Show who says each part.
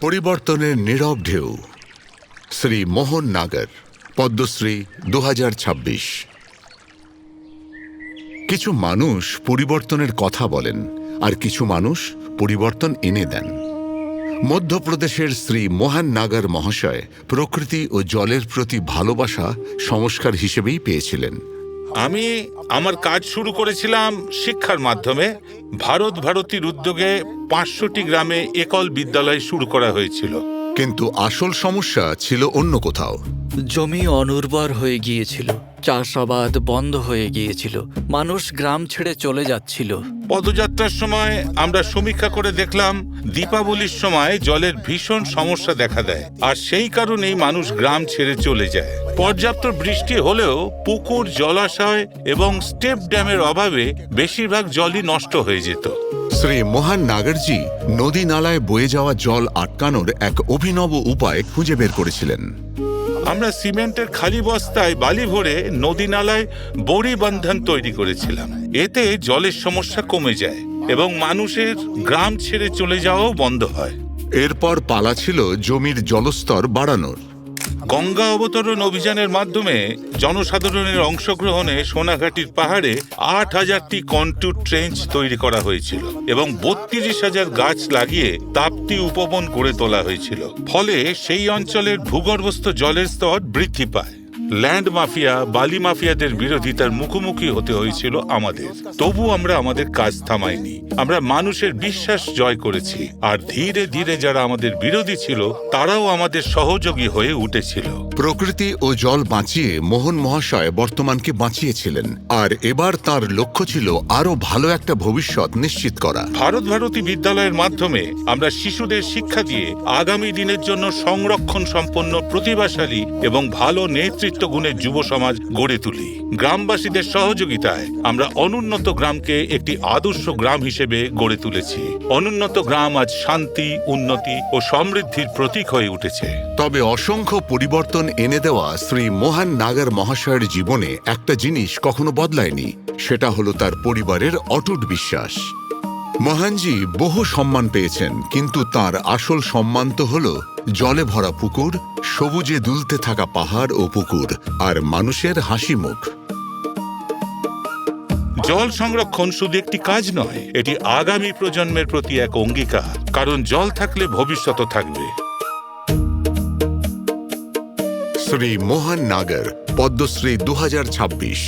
Speaker 1: পরিবর্তনের নীরব ঢেউ। শ্রী মোহন নাগার, পদ্মশ্রী 2026। কিছু মানুষ পরিবর্তনের কথা বলেন, আর কিছু মানুষ পরিবর্তন এনে দেন। মধ্যপ্রদেশের শ্রী মোহন নাগার মহাশয় প্রকৃতি ও জলের প্রতি ভালোবাসা সংস্কার হিসেবেই পেয়েছিলেন।
Speaker 2: আমি আমার কাজ শুরু করেছিলাম শিক্ষার মাধ্যমে। ভারত ভারতীর উদ্যোগে 500টি গ্রামে একল বিদ্যালয় শুরু করা হয়েছিল।
Speaker 1: কিন্তু আসল সমস্যা ছিল অন্য কোথাও।
Speaker 3: জমি অনুর্বর হয়ে গিয়েছিল, চাষাবাদ বন্ধ হয়ে গিয়েছিল, মানুষ গ্রাম ছেড়ে চলে যাচ্ছিল।
Speaker 2: পদযাত্রার সময় আমরা সমীক্ষা করে দেখলাম দীপাবলির সময় জলের ভীষণ সমস্যা দেখা দেয়, আর সেই কারণেই মানুষ গ্রাম ছেড়ে চলে যায়। পর্যাপ্ত বৃষ্টি হলেও পুকুর, জলাশয় এবং স্টেপ ড্যামের অভাবে বেশিরভাগ জলই নষ্ট হয়ে যেত।
Speaker 1: শ্রী মোহন নাগারজি নদী নালায় বয়ে যাওয়া জল আটকানোর এক অভিনব উপায় খুঁজে বের করেছিলেন।
Speaker 2: আমরা সিমেন্টের খালি বস্তায় বালি ভরে নদী নালায় বড়ি বন্ধন তৈরি করেছিলাম। এতে জলের সমস্যা কমে যায় এবং মানুষের গ্রাম ছেড়ে চলে যাওয়াও বন্ধ হয়।
Speaker 1: এরপর পালা ছিল জমির জলস্তর বাড়ানোর।
Speaker 2: গঙ্গা অবতরণ অভিযানের মাধ্যমে জনসাধারণের অংশগ্রহণে সোনাঘাটির পাহাড়ে 8000টি কন্ট্যুর ট্রেঞ্চ তৈরি করা হয়েছিল এবং 32,000 গাছ লাগিয়ে তাপ্তি উপবন গড়ে তোলা হয়েছিল। ফলে সেই অঞ্চলের ভূগর্ভস্থ জলের স্তর বৃদ্ধি পায়। ল্যান্ড মাফিয়া, বালি মাফিয়াদের বিরোধিতার মুখোমুখি হতে হয়েছিল আমাদের। তবু আমরা আমাদের কাজ থামাইনি। আমরা মানুষের বিশ্বাস জয় করেছি, আর ধীরে ধীরে যারা আমাদের বিরোধী ছিল তারাও আমাদের সহযোগী হয়ে উঠেছিল।
Speaker 1: প্রকৃতি ও জল বাঁচিয়ে মোহন মহাশয় বর্তমানকে বাঁচিয়েছিলেন, আর এবার তার লক্ষ্য ছিল আরো ভালো একটা ভবিষ্যৎ নিশ্চিত করা।
Speaker 2: ভারত ভারতী বিদ্যালয়ের মাধ্যমে আমরা শিশুদের শিক্ষা দিয়ে আগামী দিনের জন্য সংরক্ষণ সম্পন্ন, প্রতিভাশালী এবং ভালো নেতৃত্ব গুণের যুব সমাজ গড়ে তুলি। গ্রামবাসীদের সহযোগিতায় আমরা অনুন্নত গ্রামকে একটি আদর্শ গ্রাম হিসেবে গড়ে তুলেছি। অনুন্নত গ্রাম আজ শান্তি, উন্নতি ও সমৃদ্ধির প্রতীক হয়ে উঠেছে।
Speaker 1: তবে অসংখ্য পরিবর্তন এনে দেওয়া শ্রী মোহন নাগার মহাশয়ের জীবনে একটা জিনিস কখনো বদলায়নি, সেটা হলো তার পরিবারের অটুট বিশ্বাস। মোহনজি বহু সম্মান পেয়েছেন, কিন্তু তার আসল সম্মান তো হল জলে ভরা পুকুর, সবুজে দুলতে থাকা পাহাড় ও পুকুর, আর মানুষের হাসি মুখ।
Speaker 2: জল সংরক্ষণ শুধু একটি কাজ নয়, এটি আগামী প্রজন্মের প্রতি এক অঙ্গীকার। কারণ জল থাকলে ভবিষ্যৎ থাকবে।
Speaker 1: শ্রী মোহন নাগার, পদ্মশ্রী 2026।